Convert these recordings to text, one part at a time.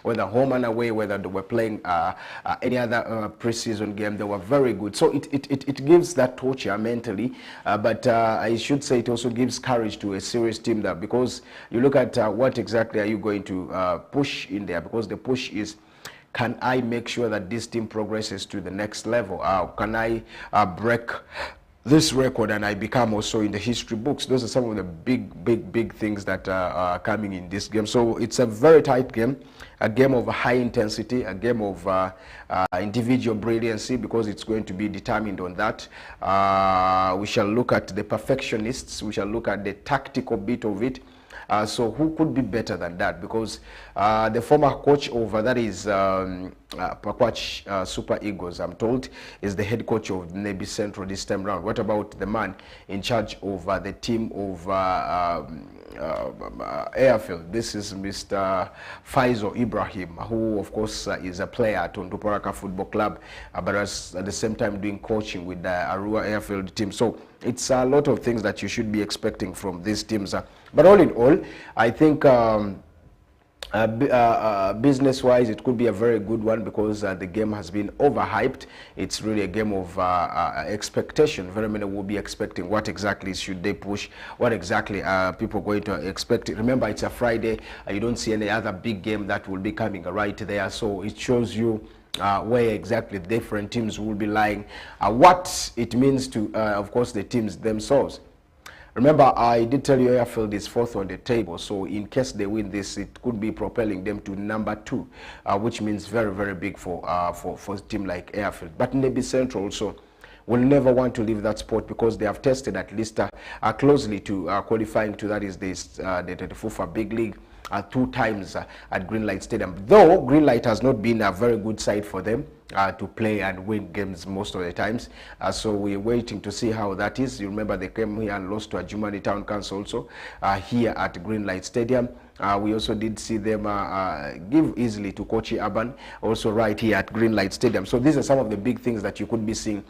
whether home and away, whether they were playing any other preseason game, they were very good. So it gives that torture mentally, but I should say it also gives courage to a serious team, that because you look at what exactly are you going to push in there, because the push is, can I make sure that this team progresses to the next level? Can I break this record and I become also in the history books? Those are some of the big things that are coming in this game. So it's a very tight game, a game of high intensity, a game of individual brilliancy, because it's going to be determined on that. We shall look at the perfectionists, we shall look at the tactical bit of it. So who could be better than that? Because the former coach over, that is Pakwach Super Eagles, I'm told, is the head coach of Nebi Central this time round. What about the man in charge of the team of Airfield? This is Mr. Faizo Ibrahim, who of course is a player at Onduparaka Football Club, but is at the same time doing coaching with the Arua Airfield team. So it's a lot of things that you should be expecting from these teams. But all in all, I think business-wise, it could be a very good one, because the game has been overhyped. It's really a game of expectation. Very many will be expecting what exactly should they push, what exactly are people going to expect. Remember, it's a Friday. You don't see any other big game that will be coming right there. So it shows you where exactly different teams will be lying, what it means to, of course, the teams themselves. Remember, I did tell you Airfield is fourth on the table, so in case they win this, it could be propelling them to number 2, which means very big for a team like Airfield. But Nebi Central also will never want to leave that spot, because they have tested at least closely to qualifying to, that is the FUFA Big League, 2 times at Greenlight Stadium. Though Greenlight has not been a very good side for them to play and win games most of the times. So we're waiting to see how that is. You remember they came here and lost to Ajumani Town Council also here at Greenlight Stadium. We also did see them give easily to Kochi Urban, also right here at Greenlight Stadium. So these are some of the big things that you could be seeing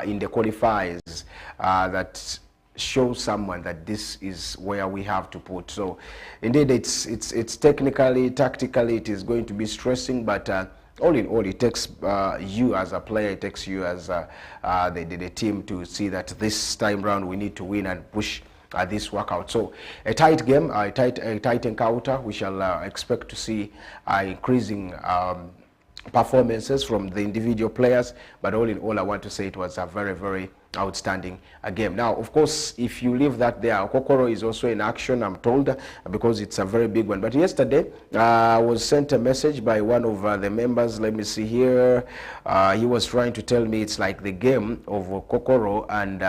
in the qualifiers that show someone that this is where we have to put. So indeed, it's technically, tactically, it is going to be stressing, but all in all, it takes you as a player, it takes you as the team to see that this time round we need to win and push this workout. So a tight game, a tight encounter. We shall expect to see increasing performances from the individual players, but all in all, I want to say it was a very outstanding game. Now, of course, if you leave that there, Okokoro is also in action, I'm told, because it's a very big one. But yesterday, I was sent a message by one of the members. Let me see here. He was trying to tell me it's like the game of Okokoro and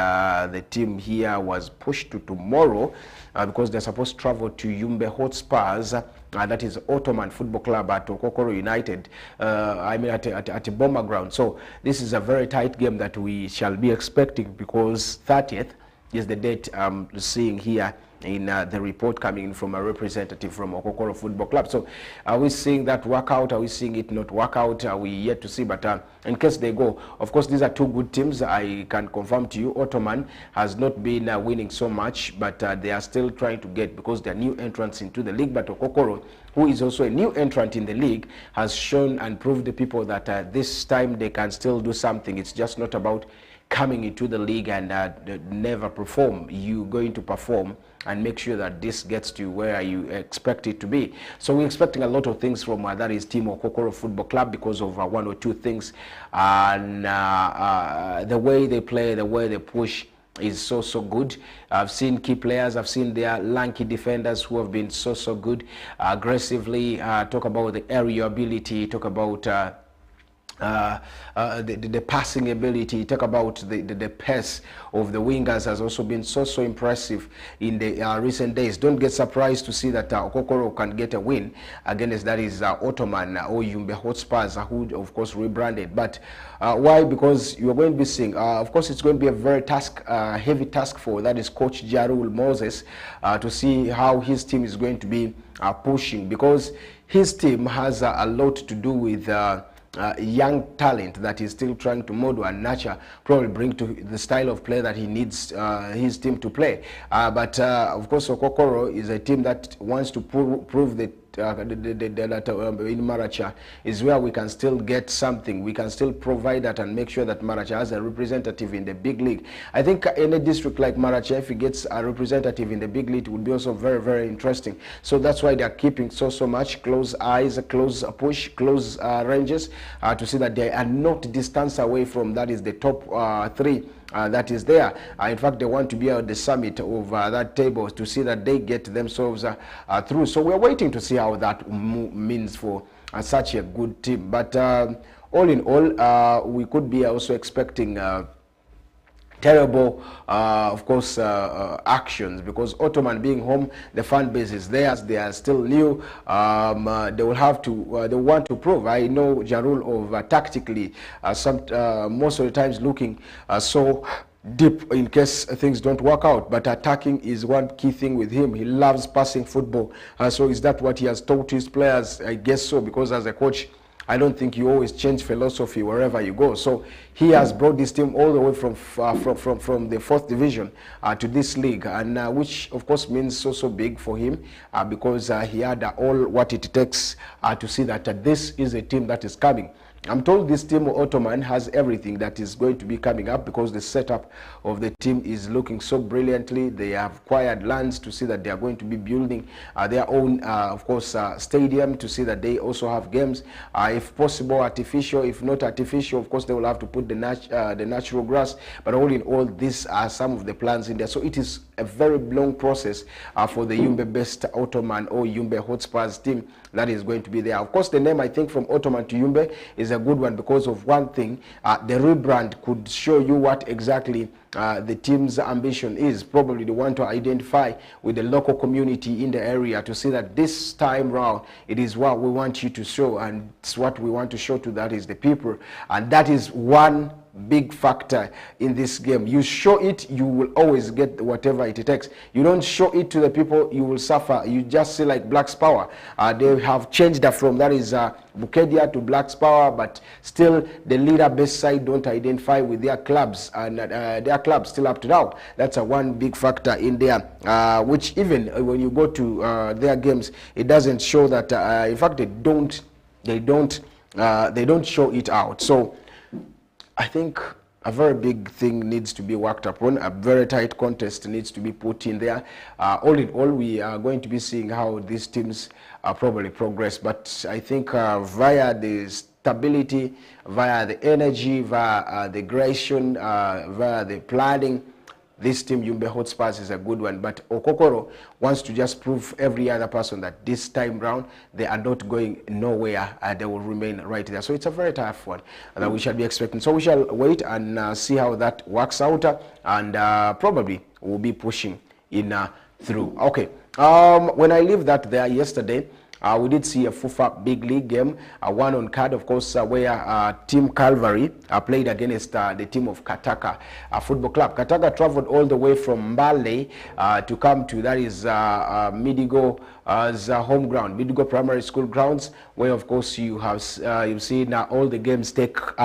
the team here was pushed to tomorrow because they're supposed to travel to Yumbe Hotspurs. That is Ottoman Football Club at Okokoro United, at Bomber Ground. So this is a very tight game that we shall be expecting, because 30th is the date I'm seeing here in the report coming in from a representative from Okokoro Football Club. So are we seeing that work out? Are we seeing it not work out? Are we yet to see? But in case they go, of course, these are 2 good teams. I can confirm to you, Ottoman has not been winning so much, but they are still trying to get, because they're new entrants into the league. But Okokoro, who is also a new entrant in the league, has shown and proved the people that this time they can still do something. It's just not about coming into the league and never perform. You're going to perform and make sure that this gets to where you expect it to be. So we're expecting a lot of things from that is team Okokoro Football Club, because of 1 or 2 things, and the way they play, the way they push is so good. I've seen key players, I've seen their lanky defenders who have been so good aggressively. Talk about the aerial ability, talk about the passing ability, talk about the pace of the wingers has also been so impressive in the recent days. Don't get surprised to see that Okokoro can get a win against, that is Ottoman or Yumbe Hotspurs, who of course rebranded. But why? Because you are going to be seeing, of course, it's going to be a very heavy task for, that is, Coach Jarul Moses, to see how his team is going to be pushing, because his team has a lot to do with young talent that he's still trying to model and nurture, probably bring to the style of play that he needs his team to play. But of course, Okokoro is a team that wants to prove that in Maracha is where we can still get something. We can still provide that and make sure that Maracha has a representative in the big league. I think in a district like Maracha, if it gets a representative in the big league, it would be also very, very interesting. So that's why they're keeping so much close eyes, close push, close ranges to see that they are not distance away from that is the top 3 that is there. In fact, they want to be at the summit of that table to see that they get themselves through. So we're waiting to see how that means for such a good team. But all in all, we could be also expecting terrible, of course, actions, because Ottoman being home, the fan base is theirs. They are still new. They will have to, they want to prove. I know Jarul of tactically, most of the times looking so deep in case things don't work out, but attacking is one key thing with him. He loves passing football. So is that what he has taught his players? I guess so, because as a coach, I don't think you always change philosophy wherever you go. So he has brought this team all the way from the 4th division to this league, and which of course means so big for him because he had all what it takes to see that this is a team that is coming. I'm told this team Ottoman has everything that is going to be coming up, because the setup of the team is looking so brilliantly. They have acquired lands to see that they are going to be building their own, of course, stadium, to see that they also have games, if possible artificial. If not artificial, of course, they will have to put the natural grass. But all in all, these are some of the plans in there. So it is a very long process for the Yumbe-based Ottoman or Yumbe Hotspurs team that is going to be there. Of course, the name, I think, from Ottoman to Yumbe is a good one because of one thing. The rebrand could show you what exactly the team's ambition is. Probably they want to identify with the local community in the area to see that this time round it is what we want you to show, and it's what we want to show to that is the people, and that is one big factor in this game. You show it, you will always get whatever it takes. You don't show it to the people, you will suffer. You just see like Black's Power. They have changed that from that is Bukedia to Black's Power, but still the leader-based side don't identify with their clubs, and their clubs still up to now. That's a one big factor in there, which even when you go to their games, it doesn't show that. In fact, they don't show it out. So I think a very big thing needs to be worked upon. A very tight contest needs to be put in there. All in all, we are going to be seeing how these teams probably progress. But I think via the stability, via the energy, via the aggression, via the planning, this team, Yumbe Hotspurs, is a good one. But Okokoro wants to just prove every other person that this time round, they are not going nowhere. They will remain right there. So it's a very tough one that we shall be expecting. So we shall wait and see how that works out. And probably we'll be pushing in through. Okay. When I leave that there yesterday, we did see a FUFA big league game, one on card, of course, where Team Calvary played against the team of Kataka Football Club. Kataka traveled all the way from Mbale to come to, that is Midigo's home ground, Midigo Primary School grounds, where, of course, you have you've seen all the games took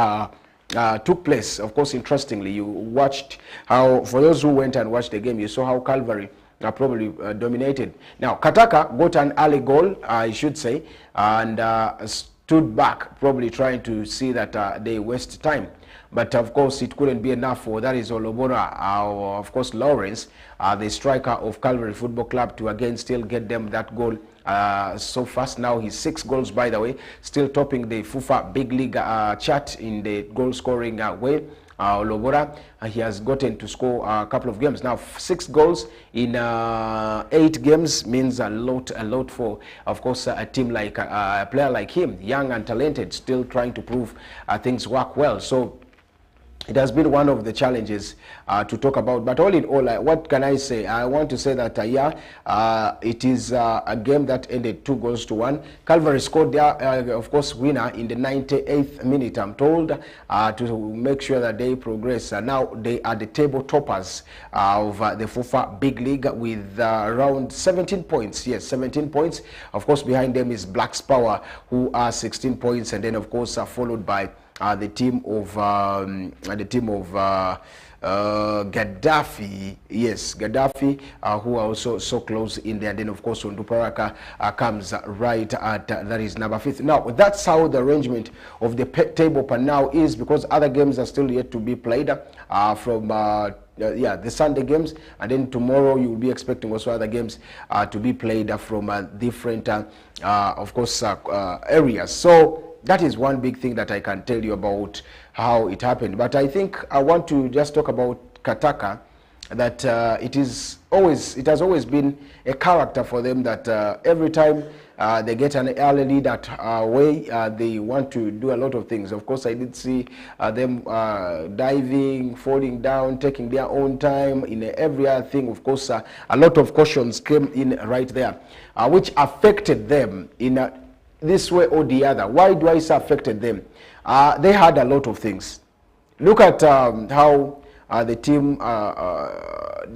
place. Of course, interestingly, you watched how, for those who went and watched the game, you saw how Calvary probably dominated. Now, Kataka got an early goal, I should say, and stood back, probably trying to see that they waste time. But of course, it couldn't be enough for that is Olobora, of course, Lawrence, the striker of Calvary Football Club, to again still get them that goal. So fast now, he's 6 goals, by the way, still topping the FUFA Big League chart in the goal scoring way. Olobora, he has gotten to score a couple of games. Now, 6 goals in 8 games means a lot for, of course, a team like a player like him, young and talented, still trying to prove things work well. So it has been one of the challenges to talk about. But all in all, what can I say? I want to say that, it is a game that ended 2-1. Calvary scored their, of course, winner in the 98th minute, I'm told, to make sure that they progress. Now they are the table toppers of the FUFA Big League with around 17 points. Yes, 17 points. Of course, behind them is Black's Power, who are 16 points. And then, of course, followed by the team of Gaddafi. Yes, Gaddafi, who are also so close in there. Then of course Onduparaka comes right at that is number 5th. Now that's how the arrangement of the table per now is, because other games are still yet to be played from the Sunday games, and then tomorrow you will be expecting also other games to be played from different of course areas. So that is one big thing that I can tell you about how it happened. But I think I want to just talk about Kataka, that it has always been a character for them that every time they get an early lead at away, they want to do a lot of things. Of course, I did see them diving, falling down, taking their own time in every other thing. Of course, a lot of cautions came in right there, which affected them in this way or the other. Why do I say affected them? They had a lot of things. Look at how the team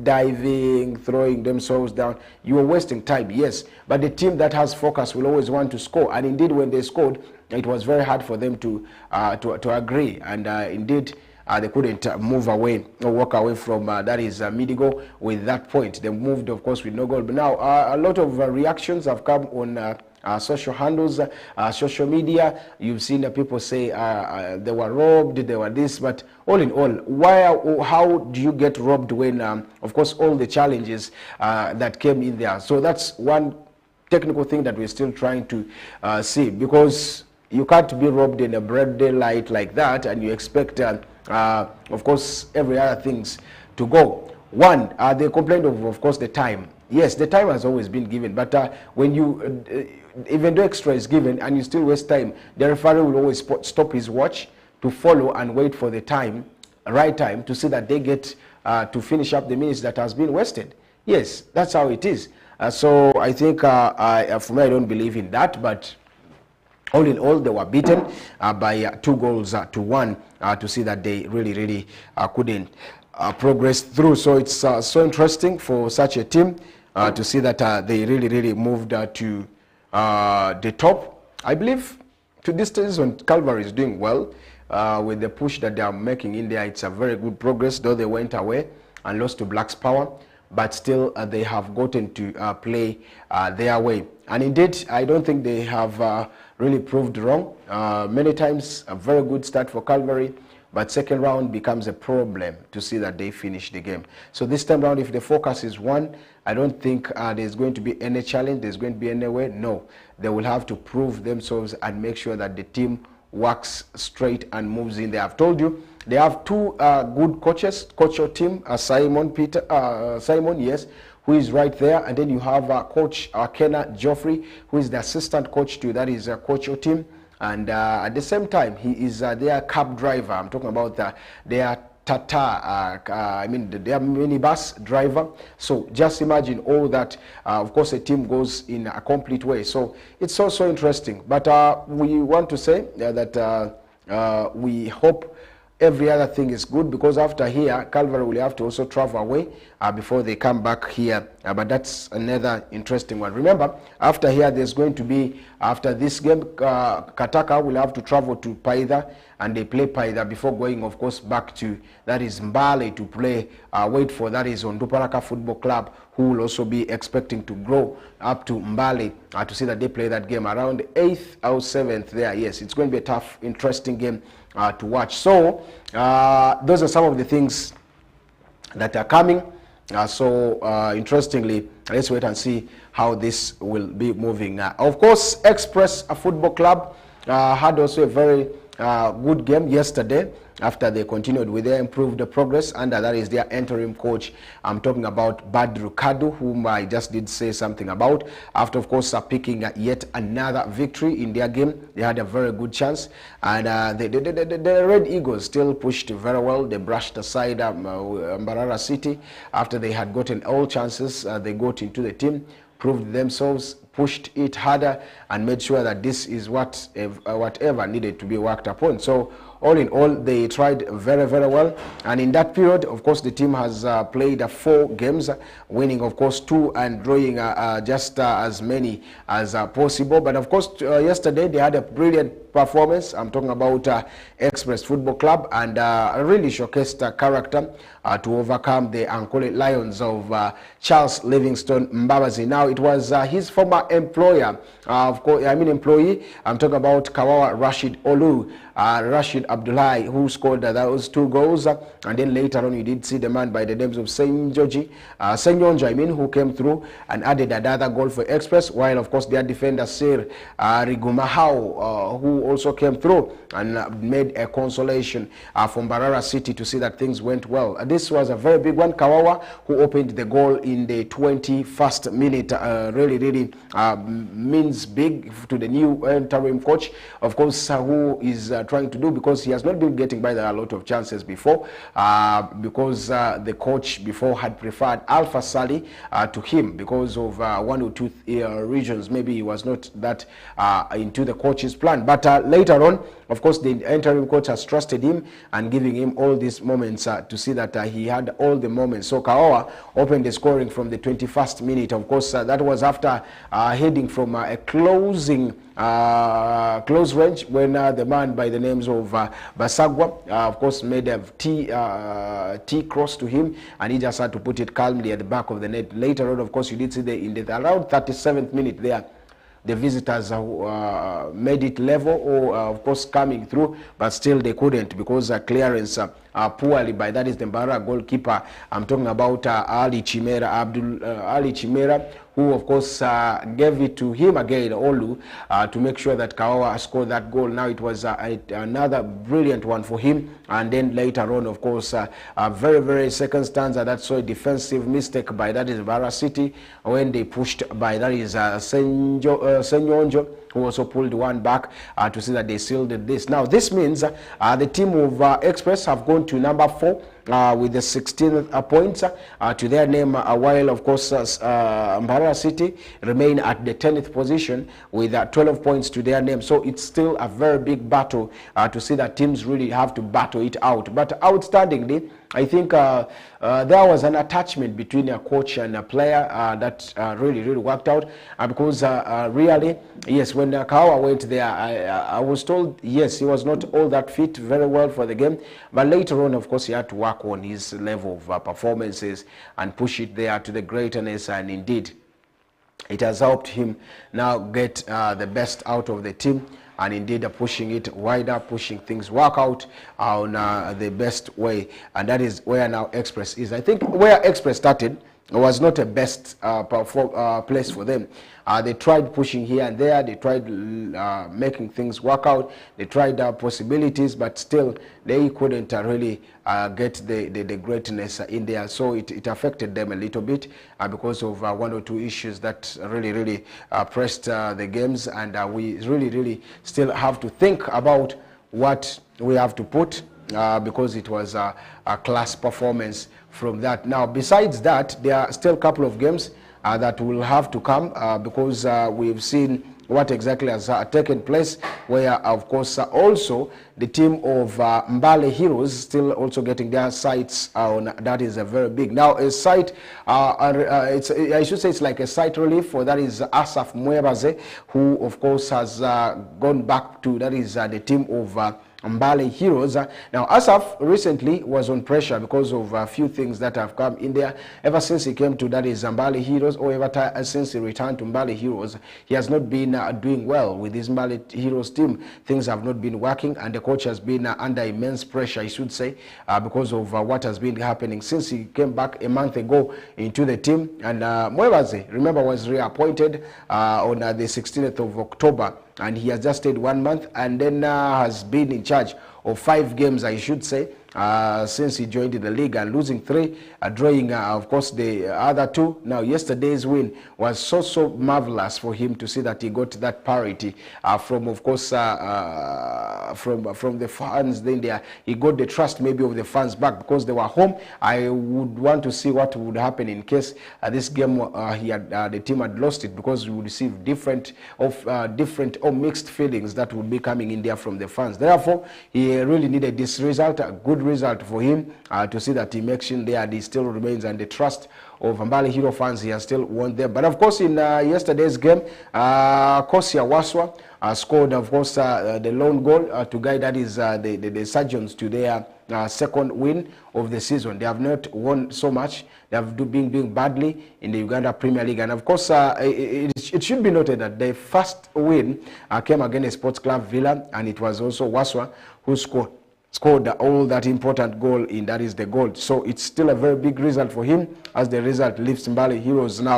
diving, throwing themselves down. You are wasting time, yes, but the team that has focus will always want to score. And indeed, when they scored, it was very hard for them to agree. And indeed, they couldn't move away or walk away from that is Midigo with that point. They moved, of course, with no goal. But now a lot of reactions have come on social handles, social media. You've seen people say they were robbed, they were this, but all in all, how do you get robbed when, of course, all the challenges that came in there? So that's one technical thing that we're still trying to see, because you can't be robbed in a broad daylight like that and you expect, of course, every other things to go. One, they complained of course, the time. Yes, the time has always been given, but when you even though extra is given and you still waste time, the referee will always stop his watch to follow and wait for the time, right time, to see that they get to finish up the minutes that has been wasted. Yes, that's how it is. So I think for me, I don't believe in that, but all in all, they were beaten by 2 goals to 1 to see that they really couldn't progress through. So it's so interesting for such a team to see that they really moved to the top. I believe to this stage when Calvary is doing well with the push that they are making in there. It's a very good progress, though they went away and lost to Black's Power, but still they have gotten to play their way. And indeed, I don't think they have really proved wrong. Many times a very good start for Calvary, but second round becomes a problem to see that they finish the game. So this time round, if the focus is one, I don't think there's going to be any challenge, there's going to be any way. No, they will have to prove themselves and make sure that the team works straight and moves in there. I've told you, they have 2 good coaches, coach your team, Simon, yes, who is right there. And then you have coach Kenna Joffrey, who is the assistant coach to that is coach your team. And at the same time, he is their cab driver. I'm talking about their Tata, their minibus driver. So just imagine all that. Of course, a team goes in a complete way. So it's also interesting. But we want to say that we hope every other thing is good, because after here, Calvary will have to also travel away before they come back here. But that's another interesting one. Remember, after here, there's going to be, after this game, Kataka will have to travel to Paida, and they play Paida before going, of course, back to, that is Mbale, to play, wait for, that is Onduparaka Football Club, who will also be expecting to grow up to Mbale to see that they play that game around 8th or 7th there. Yes, it's going to be a tough, interesting game to watch. So those are some of the things that are coming. Interestingly, let's wait and see how this will be moving. Of course, Express Football Club had also a very good game yesterday after they continued with their improved progress, and that is their interim coach. I'm talking about Badru Kadu, whom I just did say something about. After, of course, picking yet another victory in their game, they had a very good chance. And the Red Eagles still pushed very well. They brushed aside Mbarara City after they had gotten all chances. They got into the team, proved themselves, pushed it harder and made sure that this is whatever needed to be worked upon. So all in all, they tried very, very well. And in that period, of course, the team has played 4 games, winning, of course, 2 and drawing just as many as possible. But of course, yesterday they had a brilliant performance. I'm talking about Express Football Club, and really showcased character to overcome the Ankole Lions of Charles Livingstone Mbabazi. Now, it was his former employer, employee. I'm talking about Kawawa Rashid Olu, Rashid Abdullahi, who scored those 2 goals. And then later on, you did see the man by the names of Senjonji, who came through and added another goal for Express, while, of course, their defender, Sir Rigumahau, who also came through and made a consolation from Barara City to see that things went well. This was a very big one. Kawawa, who opened the goal in the 21st minute, really means big to the new interim coach, of course, who is trying to do, because he has not been getting by a lot of chances before, because the coach before had preferred Alpha Sali to him because of 1 or 2 regions. Maybe he was not that into the coach's plan. But later on, of course, the interim coach has trusted him and giving him all these moments to see that he had all the moments. So Kawawa opened the scoring from the 21st minute. Of course, that was after heading from a close range when the man by the names of Basagwa, of course, made a T cross to him, and he just had to put it calmly at the back of the net. Later on, of course, you did see in the around 37th minute there, the visitors made it level, or of course coming through, but still they couldn't, because clearance poorly by, that is the Mbara goalkeeper. I'm talking about Ali Chimera, who of course gave it to him again, Olu, to make sure that Kawawa scored that goal. Now it was another brilliant one for him. And then later on, of course, a very second stanza that saw a defensive mistake by, that is, Bara City, when they pushed by, that is Senyonjo, who also pulled one back to see that they sealed this. Now this means the team of Express have gone to number 4 with the 16 points to their name, while of course Mbara City remain at the 10th position with 12 points to their name. So it's still a very big battle to see that teams really have to battle it out. But outstandingly, I think there was an attachment between a coach and a player that really worked out, because really, yes, when Kawawa went there, I was told, yes, he was not all that fit very well for the game, but later on, of course, he had to work on his level of performances and push it there to the greatness, and indeed, it has helped him now get the best out of the team, and indeed pushing it wider, pushing things work out on the best way. And that is where now Express is. I think where Express started was not a best place for them. They tried pushing here and there, they tried making things work out, they tried possibilities, but still they couldn't really get the greatness in there. So it affected them a little bit because of 1 or 2 issues that really pressed the games, and we really still have to think about what we have to put, because it was a class performance from that. Now, besides that, there are still a couple of games that will have to come, because we've seen what exactly has taken place, where of course also the team of Mbale Heroes still also getting their sights on. That is a very big, now a site, I should say it's like a site relief for, that is Asaf Mwebaze, who of course has gone back to, that is the team of Mbale Heroes. Now Asaf recently was on pressure because of a few things that have come in there. Ever since he came to, that is Mbale Heroes, or ever since he returned to Mbale Heroes, he has not been doing well with his Mbale Heroes team. Things have not been working, and the coach has been under immense pressure, I should say, because of what has been happening since he came back a month ago into the team. And Mwebaze, remember, was reappointed on the 16th of October, and he has just stayed 1 month, and then has been in charge of 5 games, I should say, since he joined the league, and losing 3, drawing of course the other 2. Now yesterday's win was so marvelous for him to see that he got that parity from, of course, from the fans. Then he got the trust maybe of the fans back because they were home. I would want to see what would happen in case this game the team had lost it, because we would receive different or mixed feelings that would be coming in there from the fans. Therefore, he really needed this result, a good result for him to see that he makes in there and he still remains, and the trust of Mbale Hero fans, he has still won them. But of course, in yesterday's game, Kosia Waswa scored, of course, the lone goal to guide, that is the Surgeons, to their second win of the season. They have not won so much. They have been doing badly in the Uganda Premier League. And of course, it should be noted that the first win came against Sports Club Villa, and it was also Waswa who scored all that important goal in, that is the goal. So it's still a very big result for him, as the result lifts Mbale Heroes now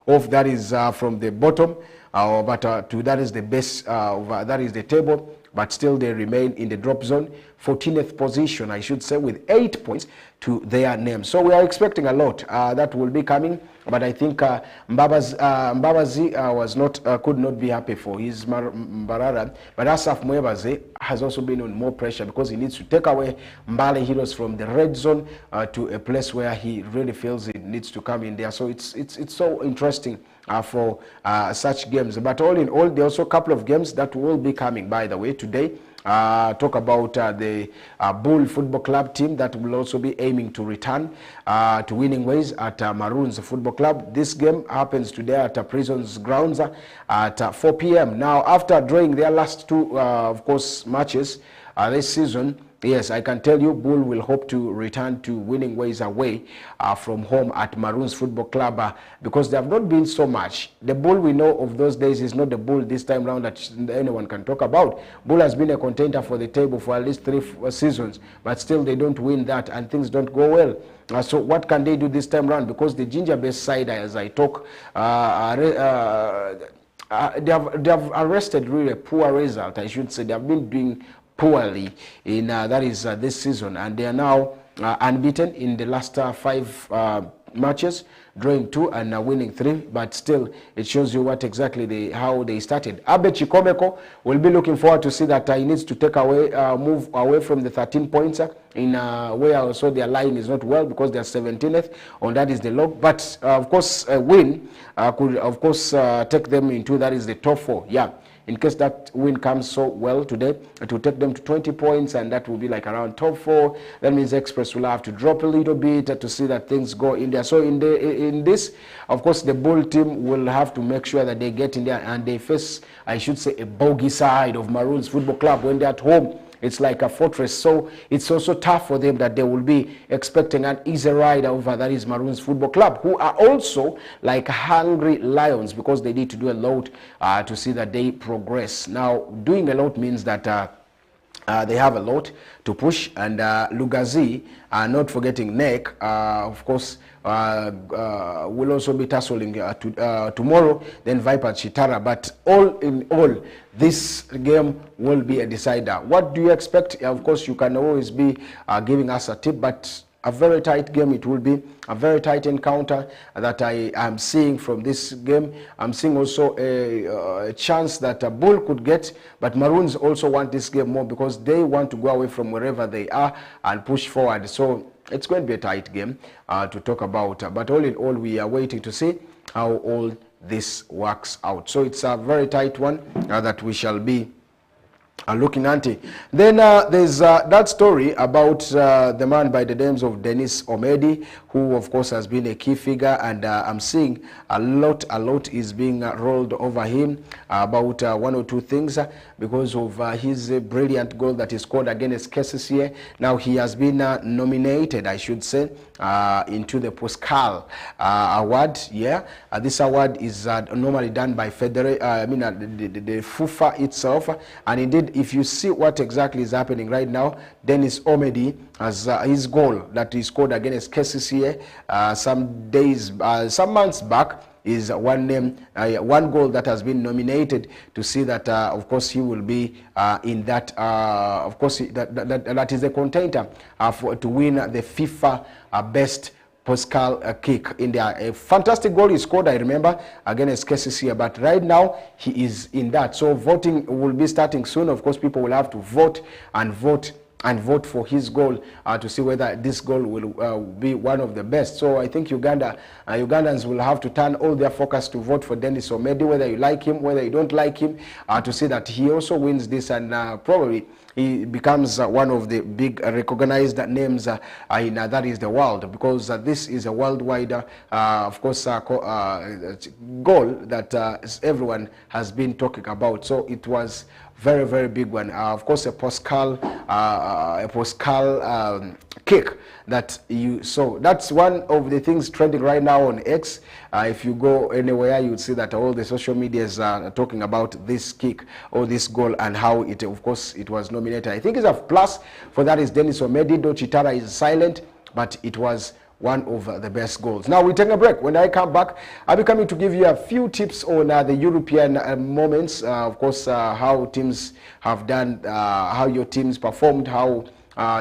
off, that is from the bottom, but to that is the base, that is the table, but still they remain in the drop zone, 14th position, I should say, with 8 points to their name. So we are expecting a lot that will be coming, but I think Mbabazi was could not be happy for his Mbarara, but Asaf Mwebaze has also been on more pressure, because he needs to take away Mbale Heroes from the red zone to a place where he really feels it needs to come in there. So it's so interesting for such games. But all in all, there are also a couple of games that will be coming, by the way, today. Talk about the Bull Football Club team that will also be aiming to return to winning ways at Maroons Football Club. This game happens today at Prisons grounds at 4 p.m. Now, after drawing their last 2, of course, matches this season, yes, I can tell you, Bull will hope to return to winning ways away from home at Maroons Football Club because they have not been so much. The Bull we know of those days is not the Bull this time round that anyone can talk about. Bull has been a contender for the table for at least 3 seasons, but still they don't win that and things don't go well. So what can they do this time round? Because the ginger-based side, as I talk, they have arrested really a poor result, I should say. They have been doing poorly in that is this season, and they are now unbeaten in the last 5 matches, drawing 2 and winning 3, but still it shows you what exactly how they started. Abe Chikomeko will be looking forward to see that he needs to take away move away from the 13 points in where also their line is not well, because they are 17th on that is the log, but of course a win could of course take them into that is the top 4. Yeah, in case that win comes so well today, it will take them to 20 points, and that will be like around top 4. That means Express will have to drop a little bit to see that things go in there. So in this, of course, the Bull team will have to make sure that they get in there and they face, I should say, a bogey side of Maroons Football Club when they're at home. It's like a fortress, so it's also tough for them that they will be expecting an easy ride over that is Maroons Football Club, who are also like hungry lions because they need to do a lot to see that they progress. Now, doing a lot means that they have a lot to push, and Lugazi, not forgetting Neck, of course, will also be tussling tomorrow, then Viper Chitara. But all in all, this game will be a decider. What do you expect? Of course, you can always be giving us a tip, but a very tight game it will be, a very tight encounter that I am seeing from this game. I'm seeing also a chance that a Bull could get, but Maroons also want this game more because they want to go away from wherever they are and push forward. So it's going to be a tight game to talk about. But all in all, we are waiting to see how all this works out. So it's a very tight one that we shall be looking at. Then there's that story about the man by the names of Dennis Omedi, who of course has been a key figure, and I'm seeing a lot is being rolled over him about 1 or 2 things because of his brilliant goal that he scored against KCCA. Now he has been nominated, I should say, into the Pascal award. Yeah, this award is normally done by the FUFA itself, and indeed, if you see what exactly is happening right now, Dennis Omedi has his goal that he scored against KCCA some months back. is one name, one goal that has been nominated to see that, of course, he will be in that. Of course, that is a contender to win the FIFA Best Pascal kick in there. A fantastic goal he scored, I remember, against KCC, but right now he is in that. So voting will be starting soon. Of course, people will have to vote for his goal to see whether this goal will be one of the best. So I think Ugandans will have to turn all their focus to vote for Dennis Omedi, whether you like him, whether you don't like him, to see that he also wins this, and probably he becomes one of the big recognized names in that is the world, because this is a worldwide, of course, goal that everyone has been talking about. So it was very, very big one. Of course, a Pascal kick that you saw. That's one of the things trending right now on X. If you go anywhere, you would see that all the social medias are talking about this kick or this goal and how it, of course, it was nominated. I think it's a plus for that is Dennis Omedi. Chitara is silent, but it was one of the best goals. Now we take a break. When I come back, I'll be coming to give you a few tips on the European moments. Of course, how teams have done, how your teams performed, how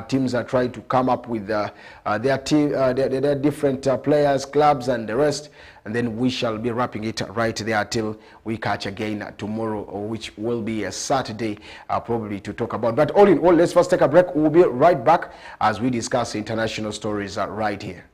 teams are trying to come up with their team, their different players, clubs, and the rest. And then we shall be wrapping it right there till we catch again tomorrow, which will be a Saturday, probably, to talk about. But all in all, let's first take a break. We'll be right back as we discuss international stories right here.